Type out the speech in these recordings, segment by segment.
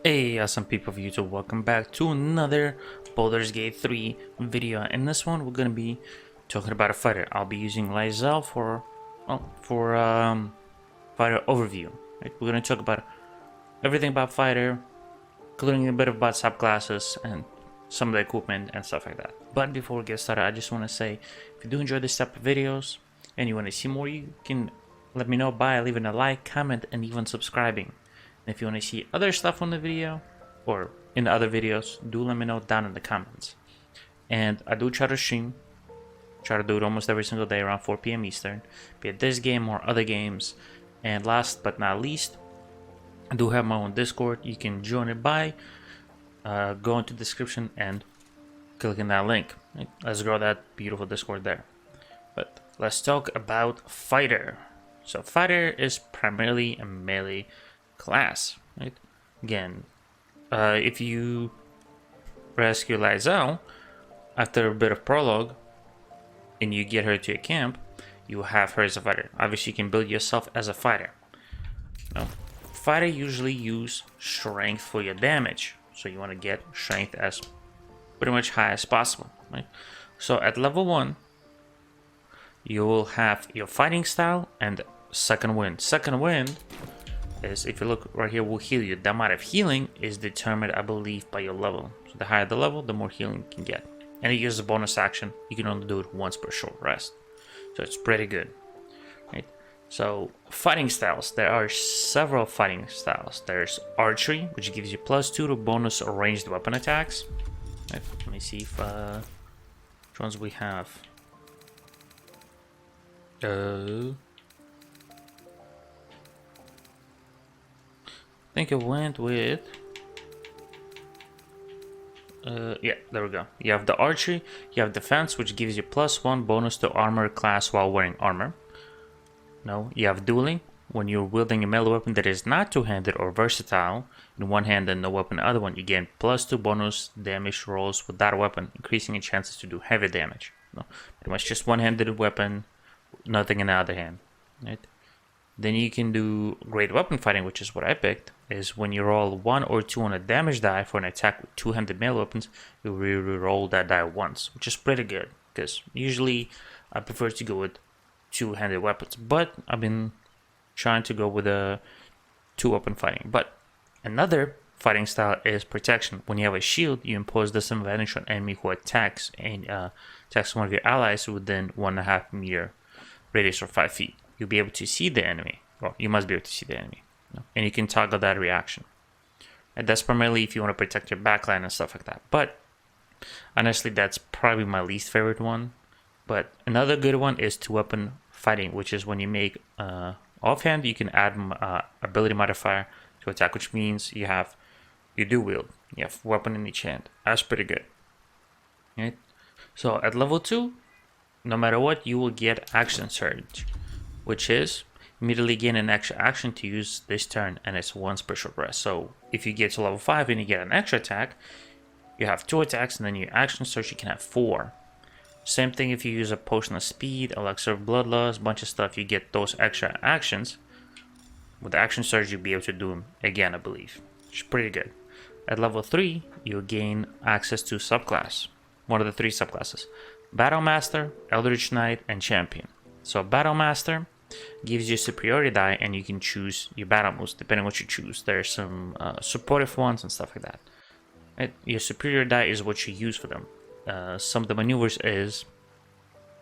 Hey, awesome people of YouTube, welcome back to another Baldur's Gate 3 video. In this one, we're gonna be talking about a fighter. I'll be using Lysel for fighter overview. Right? We're gonna talk about everything about fighter, including a bit about subclasses and some of the equipment and stuff like that. But before we get started, I just want to say, if you do enjoy this type of videos and you want to see more, you can let me know by leaving a like, comment, and even subscribing. And if you want to see other stuff on the video or in other videos, do let me know down in the comments. And I do try to stream, try to do it almost every single day around 4 p.m. Eastern, be it this game or other games. And last but not least, I do have my own Discord. You can join it by go into the description and clicking that link. Right? Let's grow that beautiful Discord there. But let's talk about fighter. So fighter is primarily a melee class, right? Again, if you rescue Lysel after a bit of prologue and you get her to a camp, you have her as a fighter. Obviously, you can build yourself as a fighter. Now, fighter usually use strength for your damage, so you want to get strength as pretty much high as possible, right? So at level 1, you will have your fighting style and second wind. Second wind is, if you look right here, will heal you. The amount of healing is determined, I believe, by your level. So the higher the level, the more healing you can get. And it uses a bonus action. You can only do it once per short rest. So it's pretty good, right? So fighting styles, there are several fighting styles. There's archery, which gives you +2 to bonus ranged weapon attacks. Right, let me see if which ones we have. I think it went with yeah, there we go. You have the archery, you have defense, which gives you +1 bonus to armor class while wearing armor. No, you have dueling. When you're wielding a melee weapon that is not two-handed or versatile, in one hand and no weapon in the other one, you gain +2 bonus damage rolls with that weapon, increasing your chances to do heavy damage. No, pretty much just one-handed weapon, nothing in the other hand. Right? Then you can do great weapon fighting, which is what I picked, is when you roll 1 or 2 on a damage die for an attack with two-handed melee weapons, you re-roll that die once, which is pretty good, because usually I prefer to go with two-handed weapons, but I've been trying to go with a two-weapon fighting. But another fighting style is protection. When you have a shield, you impose disadvantage on enemy who attacks one of your allies within 1.5 meter radius or 5 feet. You'll be able to see the enemy. Well, you must be able to see the enemy, and you can toggle that reaction. And that's primarily if you want to protect your backline and stuff like that. But honestly, that's probably my least favorite one. But another good one is two-weapon fighting, which is when you make offhand, you can add ability modifier to attack, which means you do wield. You have weapon in each hand. That's pretty good. Right? So at level 2, no matter what, you will get action surge, which is immediately gain an extra action to use this turn, and it's once per short rest. So if you get to level 5 and you get an extra attack, you have 2 attacks, and then your action surge, you can have 4. Same thing if you use a potion of speed, elixir of bloodlust, bunch of stuff, you get those extra actions. With the action surge, you'll be able to do them again, I believe, which is pretty good. At level 3, you'll gain access to subclass, one of the 3 subclasses: Battle Master, Eldritch Knight, and Champion. So Battle Master gives you superiority die, and you can choose your battle moves depending on what you choose. There's some supportive ones and stuff like that. Your superior die is what you use for them. Some of the maneuvers is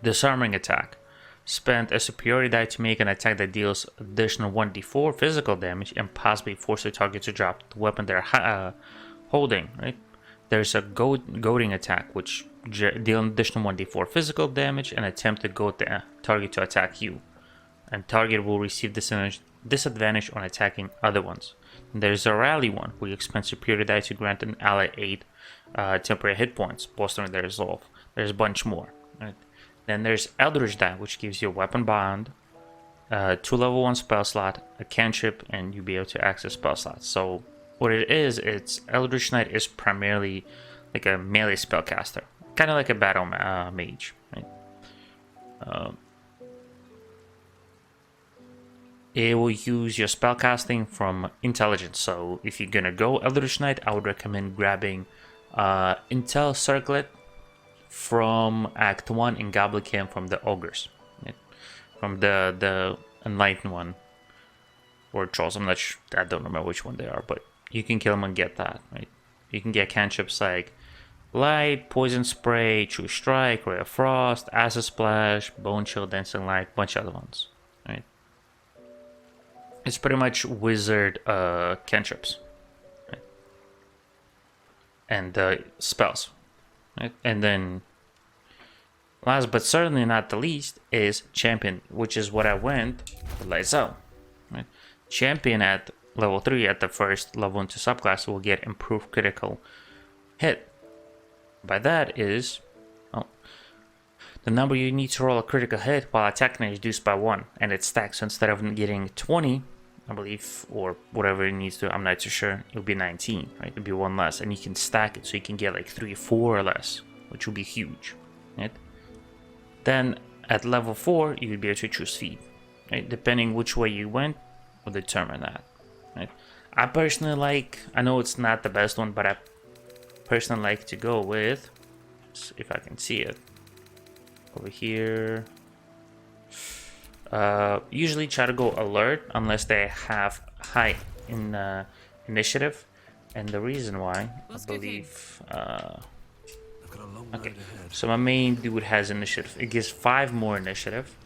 disarming attack. Spend a superiority die to make an attack that deals additional 1d4 physical damage and possibly force the target to drop the weapon they're holding. Right? There's a goading attack, which deal an additional 1d4 physical damage and attempt to goad the target to attack you. And target will receive disadvantage on attacking other ones. And there's a rally one, where you expend superior die to grant an ally 8 temporary hit points, bolstering their resolve. There's a bunch more. Right? Then there's Eldritch die, which gives you a weapon bond, 2 level 1 spell slot, a cantrip, and you'll be able to access spell slots. So what it is, it's Eldritch Knight is primarily like a melee spellcaster, kind of like a battle mage. Right? it will use your spellcasting from intelligence. So if you're gonna go Eldritch Knight, I would recommend grabbing Intel Circlet from Act 1 and Goblin Camp from the Ogres. Right? From the Enlightened one. Or Trolls, I'm not sure, I don't remember which one they are, but you can kill them and get that, right? You can get cantrips like Light, Poison Spray, True Strike, Ray of Frost, Acid Splash, Bone Chill, Dancing Light, bunch of other ones, right? It's pretty much wizard cantrips, right? And spells, right? And then last but certainly not the least is Champion, which is what I went with Lights Out, right? Champion at level 3 at the first level into subclass will get improved critical hit. By that is the number you need to roll a critical hit while attacking is reduced by 1, and it stacks. So instead of getting 20, I believe, or whatever it needs to, I'm not too sure, it'll be 19, right? It'll be 1 less, and you can stack it so you can get like 3, 4 or less, which will be huge, right? Then at level 4, you would be able to choose feed, right? Depending which way you went will determine that, right? I personally like, I know it's not the best one, but I personally like to go with, if I can see it, over here. Usually try to go alert unless they have high in initiative, and the reason why, I believe, okay, so my main dude has initiative. It gives 5 more initiative.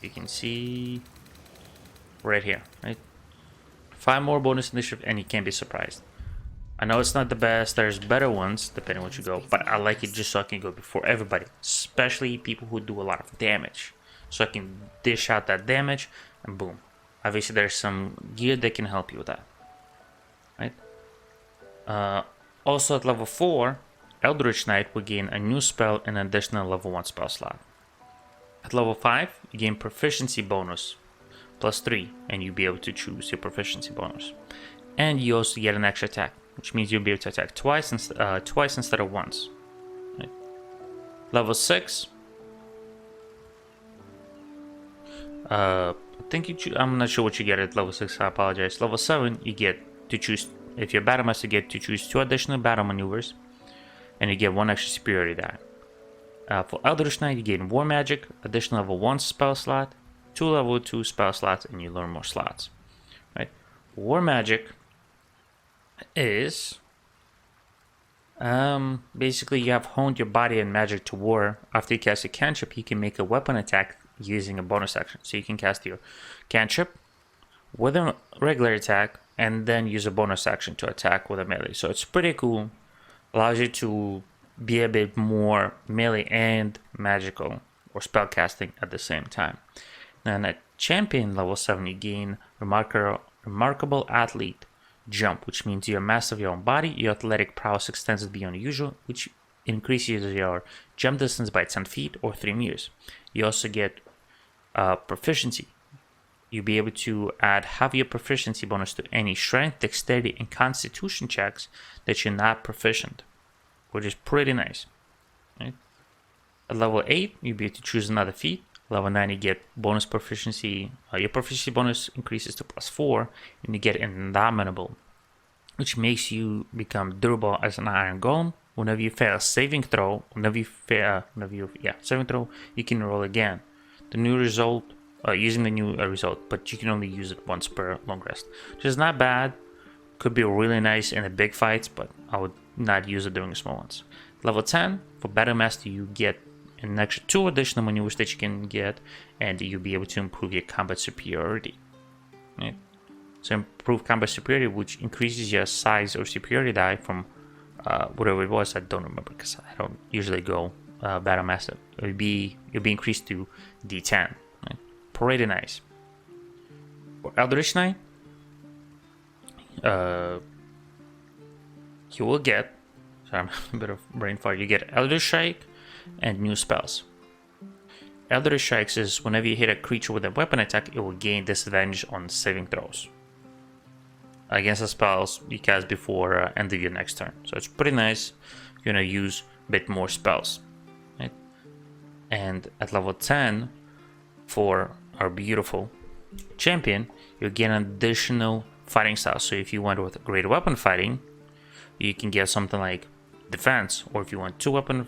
You can see right here, right? 5 more bonus initiative, and you can't be surprised. I know it's not the best, there's better ones depending on what you go, but I like it just so I can go before everybody, especially people who do a lot of damage. So I can dish out that damage, and boom. Obviously there's some gear that can help you with that, right? Also at level 4, Eldritch Knight will gain a new spell and an additional level 1 spell slot. At level 5, you gain proficiency bonus plus 3, and you'll be able to choose your proficiency bonus. And you also get an extra attack, which means you'll be able to attack twice instead of once. Right? Level 6, I think you choose, I'm not sure what you get at level 6, I apologize. Level 7, you get to choose, if you're battle master, you get to choose 2 additional battle maneuvers, and you get 1 extra superiority die. For Eldritch Knight, you gain War Magic, additional level 1 spell slot, 2 level 2 spell slots, and you learn more slots. Right? War Magic is basically you have honed your body and magic to war. After you cast a cantrip, you can make a weapon attack using a bonus action. So you can cast your cantrip with a regular attack and then use a bonus action to attack with a melee. So it's pretty cool. Allows you to be a bit more melee and magical or spellcasting at the same time. Then at champion level 7, you gain remarkable athlete jump, which means you're a master of your own body. Your athletic prowess extends beyond usual, which increases your jump distance by 10 feet or 3 meters. You also get proficiency. You'll be able to add half your proficiency bonus to any strength, dexterity, and constitution checks that you're not proficient, which is pretty nice. Right? At level 8, you'll be able to choose another feat. Level 9, you get bonus proficiency. Your proficiency bonus increases to +4, and you get Indomitable, which makes you become durable as an iron golem. Whenever you fail a saving throw, saving throw, you can roll again. The new result, using the new result, but you can only use it once per long rest, which is not bad. Could be really nice in the big fights, but I would not use it during the small ones. Level 10, for Battle Master, you get an extra 2 additional maneuvers that you can get, and you'll be able to improve your combat superiority. Right? So improve combat superiority, which increases your size or superiority die from whatever it was. I don't remember because I don't usually go Battle Master. It'll be increased to D10. Right? Pretty nice. For Eldritch Knight, you will get, sorry, I'm a bit of brain fart. You get Eldritch Strike and new spells. Eldritch Strikes is whenever you hit a creature with a weapon attack, it will gain disadvantage on saving throws against the spells you cast before end of your next turn. So it's pretty nice. You're gonna use a bit more spells, right? And at level 10, for our beautiful champion, you get an additional fighting style. So if you went with great weapon fighting, you can get something like defense, or if you want two weapon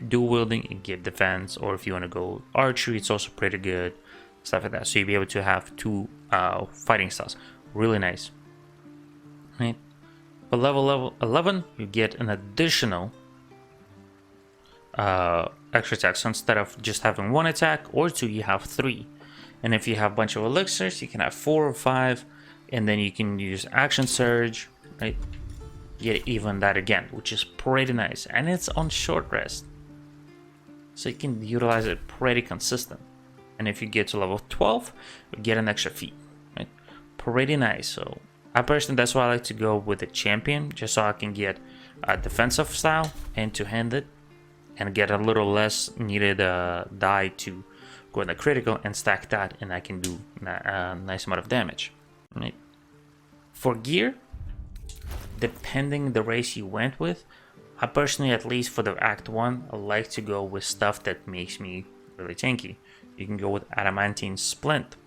dual wielding, you get defense, or if you want to go archery, it's also pretty good, stuff like that. So you'll be able to have two fighting styles. Really nice, right? But level 11, you get an additional extra attack. So instead of just having one attack or two, you have three. And if you have a bunch of elixirs, you can have 4 or 5, and then you can use action surge, right? Get even that again, which is pretty nice, and it's on short rest, so you can utilize it pretty consistent. And if you get to level 12, you get an extra feat, right? Pretty nice. So I personally, that's why I like to go with the champion, just so I can get a defensive style and to hand it, and get a little less needed die to go in the critical and stack that, and I can do a nice amount of damage, right? For gear, depending the race you went with, I personally, at least for the Act 1, I like to go with stuff that makes me really tanky. You can go with Adamantine Splint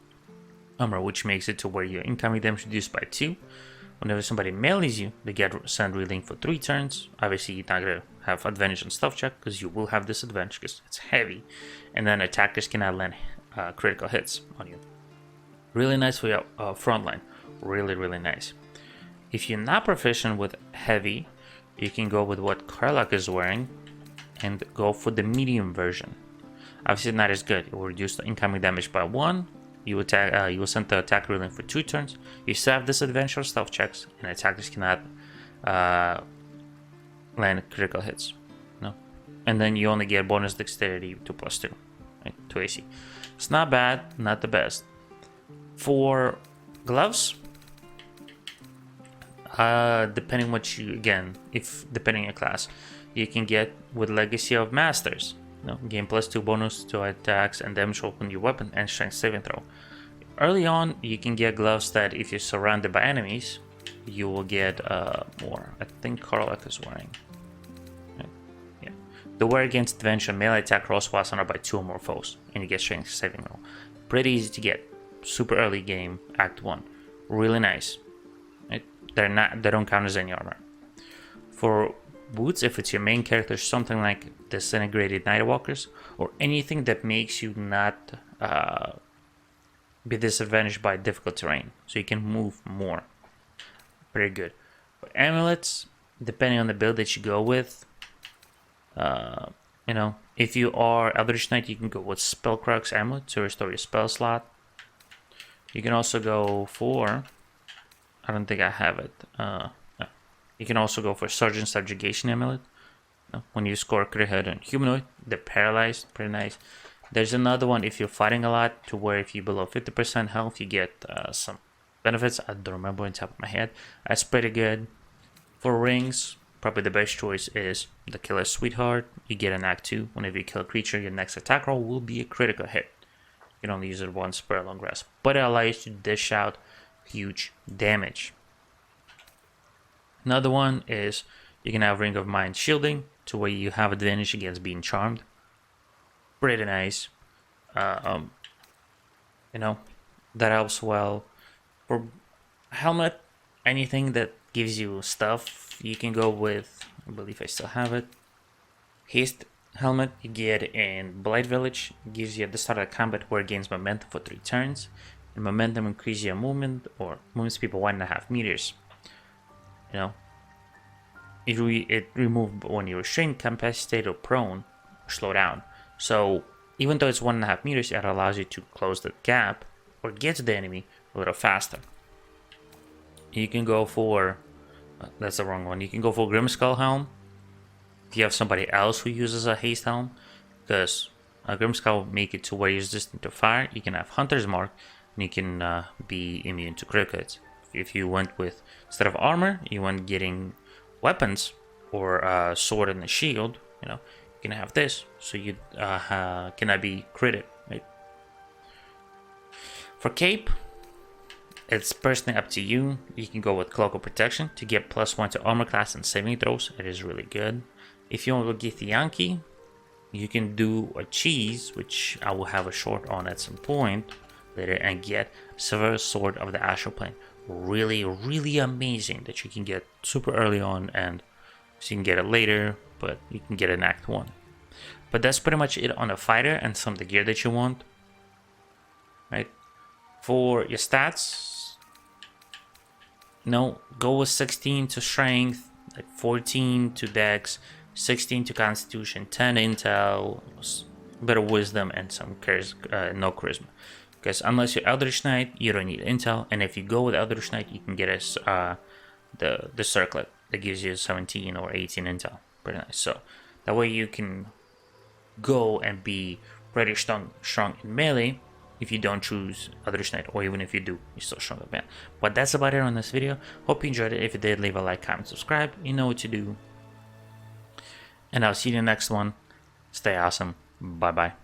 armor, which makes it to where your incoming damage reduced by 2. Whenever somebody melees you, they get send reeling for 3 turns. Obviously, you're not going to have advantage on stealth check, because you will have disadvantage because it's heavy. And then attackers cannot land critical hits on you. Really nice for your front line. Really, really nice. If you're not proficient with heavy, you can go with what Karlach is wearing and go for the medium version. Obviously not as good. It will reduce the incoming damage by 1. You attack. You will send the attack reeling for 2 turns. You still have disadvantage on stealth checks, and attackers cannot land critical hits. No, and then you only get bonus dexterity to +2, right, to AC. It's not bad, not the best. For gloves, depending what you, again, if depending on your class, you can get with Legacy of Masters. Gain +2 bonus to attacks and damage open your weapon and strength saving throw. Early on, you can get gloves that if you're surrounded by enemies, you will get more. I think Karlach is wearing. Right? Yeah. The wear against advantage on melee attack rolls while surrounded by 2 or more foes, and you get strength saving throw. Pretty easy to get. Super early game, Act 1. Really nice. Right? They don't count as any armor. For boots, if it's your main character, something like Disintegrated Nightwalkers, or anything that makes you not be disadvantaged by difficult terrain, so you can move more. Pretty good. For amulets, depending on the build that you go with, if you are Eldritch Knight, you can go with Spellcrux Amulet to restore your spell slot. You can also go for, I don't think I have it. You can also go for Sergeant Subjugation Amulet. When you score a crit hit on humanoid, they're paralyzed. Pretty nice. There's another one if you're fighting a lot, to where if you're below 50% health, you get some benefits. I don't remember on top of my head. That's pretty good. For rings, probably the best choice is the Killer's Sweetheart. You get an Act 2. Whenever you kill a creature, your next attack roll will be a critical hit. You can only use it once per long rest, but it allows you to dish out huge damage. Another one is you can have Ring of Mind Shielding, to where you have advantage against being charmed. Pretty nice. That helps well. For helmet, anything that gives you stuff, you can go with, I believe I still have it, Haste helmet. You get in Blight Village. It gives you at the start of the combat where it gains momentum for 3 turns. And momentum increases your movement, or moves people 1.5 meters. It removes when you're restrained, incapacitated, or prone, or slow down. So even though it's 1.5 meters, it allows you to close the gap or get to the enemy a little faster. You can go for, that's the wrong one. You can go for Grimskull Helm if you have somebody else who uses a haste helm, because a Grimskull will make it to where you're resistant to fire. You can have Hunter's Mark, and you can be immune to crit hits. If you went with, instead of armor, you went getting weapons or a sword and a shield, you can have this, so you cannot be critted, right? For cape, it's personally up to you. You can go with Cloak of Protection to get +1 to armor class and saving throws. It is really good. If you want to go Githyanki, you can do a cheese, which I will have a short on at some point, later and get Silver Sword of the Astral Plane. Really, really amazing that you can get super early on, and so you can get it later, but you can get it in Act 1. But that's pretty much it on a fighter and some of the gear that you want. Right? For your stats, no, go with 16 to strength, like 14 to dex, 16 to constitution, 10 intel, bit of wisdom, and some no charisma. Because unless you're Eldritch Knight, you don't need intel, and if you go with Eldritch Knight, you can get the circlet that gives you 17 or 18 intel. Pretty nice. So that way you can go and be pretty strong in melee if you don't choose Eldritch Knight, or even if you do, you're still strong at melee. But that's about it on this video. Hope you enjoyed it. If you did, leave a like, comment, subscribe. You know what to do. And I'll see you in the next one. Stay awesome. Bye bye.